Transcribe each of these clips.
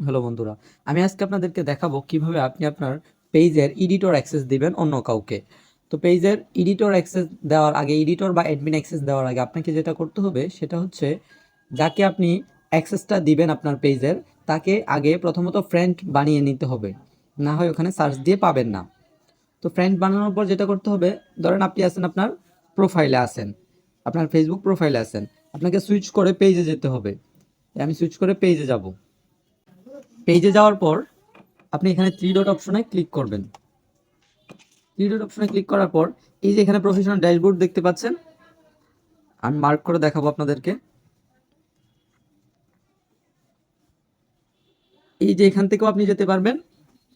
Hello বন্ধুরা, আমি আজকে আপনাদেরকে দেখাবো কিভাবে আপনি আপনার পেজের এডিটর অ্যাক্সেস দিবেন অন্য কাউকে। তো পেজের এডিটর অ্যাক্সেস দেওয়ার আগে, এডিটর বা অ্যাডমিন অ্যাক্সেস দেওয়ার আগে আপনাকে যেটা করতে হবে সেটা হচ্ছে, যাকে আপনি অ্যাক্সেসটা দিবেন আপনার পেজের, তাকে আগে প্রথমত ফ্রেন্ড বানিয়ে নিতে হবে, না হয় ওখানে সার্চ দিয়ে পাবেন না। তো ফ্রেন্ড বানানোর পর যেটা করতে হবে, ধরেন আপনি আছেন আপনার প্রোফাইলে আছেন, আপনার ফেসবুক প্রোফাইলে আছেন, আপনাকে সুইচ করে পেজে যেতে হবে। আমি সুইচ করে পেজে যাব। পেজে যাওয়ার পর আপনি এখানে থ্রি ডট অপশনে ক্লিক করবেন। থ্রি ডট অপশনে ক্লিক করার পর এই যে এখানে প্রফেশনাল ড্যাশবোর্ড দেখতে পাচ্ছেন, আমি মার্ক করে দেখাবো আপনাদেরকে। এই যে এখান থেকেও আপনি যেতে পারবেন,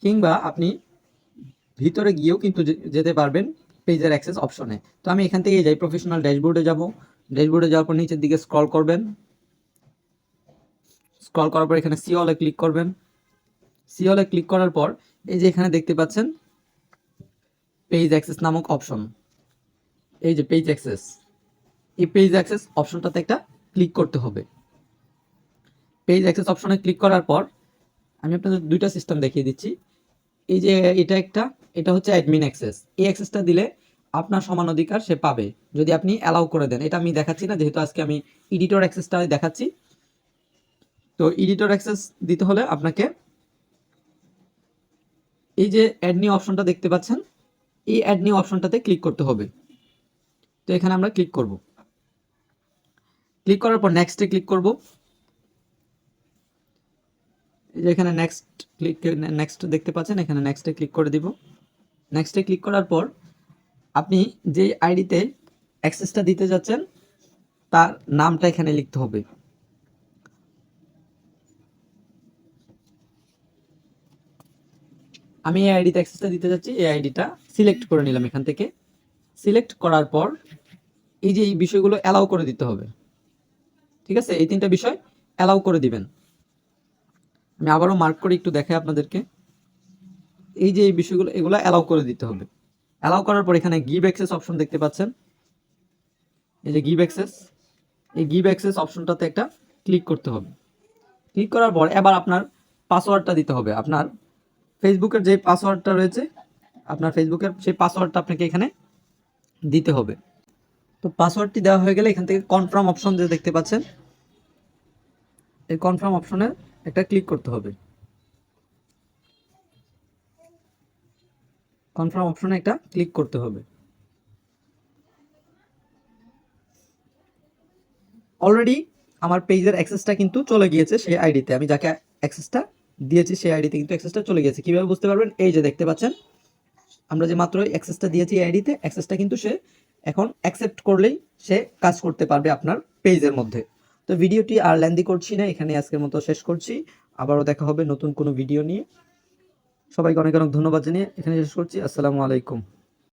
কিংবা আপনি ভিতরে গিয়েও কিন্তু যেতে পারবেন পেজের অ্যাক্সেস অপশনে। তো আমি এখান থেকে যাই, প্রফেশনাল ড্যাশবোর্ডে যাব। ড্যাশবোর্ডে যাওয়ার পর নিচের দিকে স্ক্রল করবেন। স্ক্রল করার পর এখানে সি অলে ক্লিক করবেন। সি অলে ক্লিক করার পর এই যে এখানে দেখতে পাচ্ছেন পেজ অ্যাক্সেস নামক অপশন। এই যে পেজ অ্যাক্সেস, এই পেজ অ্যাক্সেস অপশনটাতে একটা ক্লিক করতে হবে। পেজ অ্যাক্সেস অপশনে ক্লিক করার পর আমি আপনাদের দুইটা সিস্টেম দেখিয়ে দিচ্ছি। এই যে এটা হচ্ছে অ্যাডমিন অ্যাক্সেস। এই অ্যাক্সেসটা দিলে আপনার সমান অধিকার সে পাবে যদি আপনি অ্যালাউ করে দেন। এটা আমি দেখাচ্ছি না, যেহেতু আজকে আমি এডিটর অ্যাক্সেসটা দেখাচ্ছি। তো এডিটর অ্যাক্সেস দিতে হলে আপনাকে এই যে অ্যাড নিউ অপশনটা দেখতে পাচ্ছেন, এই অ্যাড নিউ অপশনটাতে ক্লিক করতে হবে। তো এখানে আমরা ক্লিক করব। ক্লিক করার পর নেক্সটে ক্লিক করব। এই যে এখানে নেক্সট দেখতে পাচ্ছেন, এখানে নেক্সটে ক্লিক করে দিব। নেক্সটে ক্লিক করার পর আপনি যে আইডিতে অ্যাক্সেসটা দিতে যাচ্ছেন তার নামটা এখানে লিখতে হবে। আমি এই আইডিতে অ্যাক্সেসটা দিতে যাচ্ছি, এই আইডিটা সিলেক্ট করে নিলাম এখান থেকে। সিলেক্ট করার পর এই যে এই বিষয়গুলো অ্যালাউ করে দিতে হবে। ঠিক আছে, এই তিনটা বিষয় অ্যালাউ করে দিবেন। আমি আবারও মার্ক করে একটু দেখাই আপনাদেরকে। এই যে এই বিষয়গুলো, এগুলো অ্যালাউ করে দিতে হবে। অ্যালাউ করার পর এখানে গিভ অ্যাক্সেস অপশন দেখতে পাচ্ছেন, এই যে গিভ অ্যাক্সেস, এই গিভ অ্যাক্সেস অপশনটাতে একটা ক্লিক করতে হবে। ক্লিক করার পর এবার আপনার পাসওয়ার্ডটা দিতে হবে। আপনার ফেসবুকের যে পাসওয়ার্ডটা রয়েছে, আপনার ফেসবুকের সেই পাসওয়ার্ডটা আপনাকে এখানে দিতে হবে। তো পাসওয়ার্ডটি দেওয়া হয়ে গেলে এখান থেকে কনফার্ম অপশন যে দেখতে পাচ্ছেন, এই কনফার্ম অপশনে একটা ক্লিক করতে হবে। কনফার্ম অপশনে একটা ক্লিক করতে হবে। অলরেডি আমার পেজের অ্যাক্সেসটা কিন্তু চলে গিয়েছে সেই আইডিতে। আমি যাকে অ্যাক্সেসটা দিয়েছি সেই আইডিতে কিন্তু অ্যাক্সেসটা চলে গিয়েছে। কিভাবে বুঝতে পারবেন? এই যে দেখতে পাচ্ছেন, আমরা যে মাত্র অ্যাক্সেসটা দিয়েছি এই আইডিতে, অ্যাক্সেসটা কিন্তু সে এখন অ্যাকসেপ্ট করলেই সে কাজ করতে পারবে আপনার পেজের মধ্যে। তো ভিডিওটি আর লেন্দি করছি না, এখানে আজকের মতো শেষ করছি। আবারও দেখা হবে নতুন কোনো ভিডিও নিয়ে। সবাইকে অনেক অনেক ধন্যবাদ জানিয়ে এখানে শেষ করছি। আসসালামু আলাইকুম।